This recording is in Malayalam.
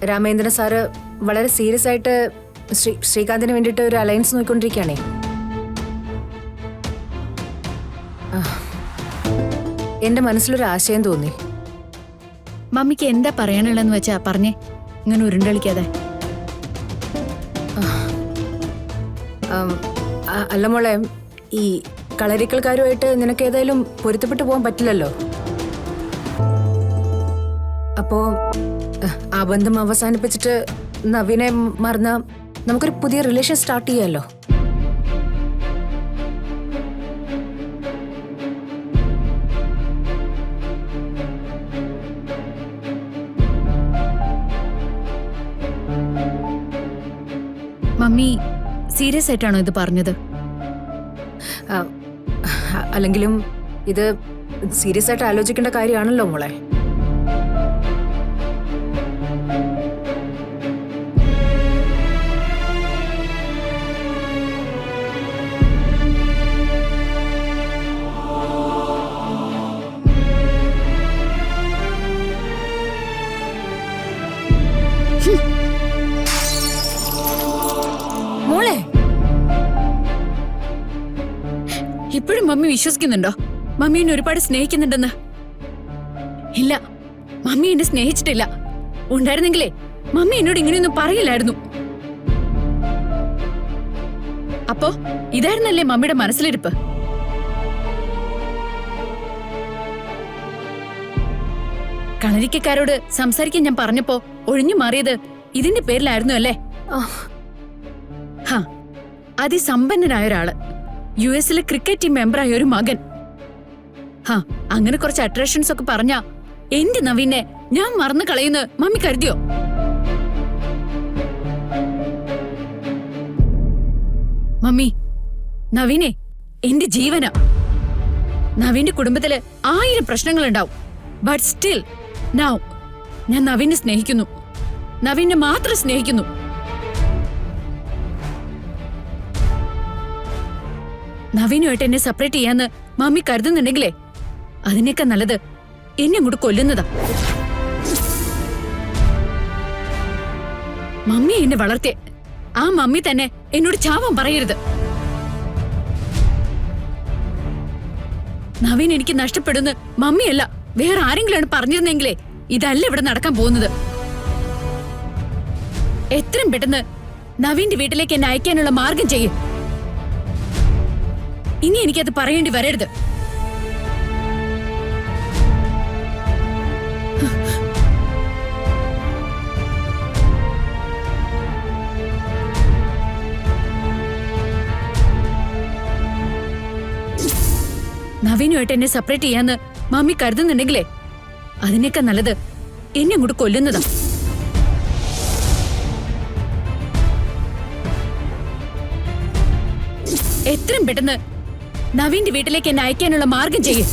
രാമേന്ദ്രൻ സാറ് വളരെ സീരിയസ് ആയിട്ട് ശ്രീകാന്തിന് വേണ്ടിയിട്ട് ഒരു അലയൻസ് നോക്കിക്കൊണ്ടിരിക്കുകയാണേ. എന്റെ മനസ്സിലൊരു ആശയം തോന്നി. മമ്മിക്ക് എന്താ പറയാനുള്ളതെന്ന് വെച്ചാ പറഞ്ഞേ, ഇങ്ങനെ ഉരുണ്ടളിക്കാതെ. അല്ല മോളെ, ഈ കളരിക്കൽക്കാരുമായിട്ട് നിനക്ക് ഏതായാലും പൊരുത്തപ്പെട്ടു പോകാൻ പറ്റില്ലല്ലോ. അപ്പോ ആ ബന്ധം അവസാനിപ്പിച്ചിട്ട് നവീനെ മറന്ന നമുക്കൊരു പുതിയ റിലേഷൻ സ്റ്റാർട്ട് ചെയ്യാമല്ലോ. മമ്മി സീരിയസ് ആയിട്ടാണോ ഇത് പറഞ്ഞത്? അല്ലെങ്കിലും ഇത് സീരിയസ് ആയിട്ട് ആലോചിക്കേണ്ട കാര്യമാണല്ലോ മോളെ. മോളെ, ഇപ്പോഴും മമ്മി വിശ്വസിക്കുന്നുണ്ടോ മമ്മി എന്നെ ഒരുപാട് സ്നേഹിക്കുന്നുണ്ടെന്ന്? ഇല്ല, മമ്മി എന്നെ സ്നേഹിച്ചിട്ടില്ല. ഉണ്ടായിരുന്നെങ്കിലേ മമ്മി എന്നോട് ഇങ്ങനെയൊന്നും പറയില്ലായിരുന്നു. അപ്പോ ഇതായിരുന്നല്ലേ മമ്മിയുടെ മനസ്സിലിരിപ്പ്? കളരിക്കക്കാരോട് സംസാരിക്കാൻ ഞാൻ പറഞ്ഞപ്പോ ഒഴിഞ്ഞു മാറിയത് ഇതിന്റെ പേരിലായിരുന്നു അല്ലേ? അതിസമ്പന്നനായ ഒരാള്, യുഎസിലെ ക്രിക്കറ്റ് ടീം മെമ്പറായ ഒരു മകൻ. അങ്ങനെ കുറച്ച് അട്രാക്ഷൻസ് ഒക്കെ പറഞ്ഞ എന്റെ നവീനെ ഞാൻ മറന്നു കളയുന്ന മമ്മി കരുതിയോ? മമ്മി, നവീനെ എന്റെ ജീവനാ. നവീന്റെ കുടുംബത്തില് 1000 പ്രശ്നങ്ങളുണ്ടാവും. ബട്ട് സ്റ്റിൽ നൗ ഞാൻ നവീനെ സ്നേഹിക്കുന്നു. നവീനെ മാത്രം സ്നേഹിക്കുന്നു. നവീനുമായിട്ട് എന്നെ സെപ്പറേറ്റ് ചെയ്യാന്ന് മമ്മി കരുതുന്നുണ്ടെങ്കിലേ അതിനേക്കാൾ നല്ലത് എന്നെ അങ്ങോട്ട് കൊല്ലുന്നതാ. മമ്മി എന്നെ വളർത്തിയ ആ മമ്മി തന്നെ എന്നോട് ചാവാൻ പറയരുത്. നവീൻ എനിക്ക് നഷ്ടപ്പെടുന്ന മമ്മിയല്ല വേറെ ആരെങ്കിലാണ് പറഞ്ഞിരുന്നെങ്കിലേ ഇതല്ല ഇവിടെ നടക്കാൻ പോകുന്നത്. എത്രയും പെട്ടെന്ന് നവീന്റെ വീട്ടിലേക്ക് എന്നെ അയക്കാനുള്ള മാർഗം ചെയ്യും. ഇനി എനിക്കത് പറയേണ്ടി വരരുത്. നവീനുമായിട്ട് എന്നെ സെപ്പറേറ്റ് ചെയ്യാന്ന് മമ്മി കരുതുന്നുണ്ടെങ്കിലേ അതിനേക്കാൾ നല്ലത് എന്നെ അങ്ങോട്ട് കൊല്ലുന്നതാ. എത്രയും പെട്ടെന്ന് നവീന്റെ വീട്ടിലേക്ക് എന്നെ അയക്കാനുള്ള മാർഗം ചെയ്യും.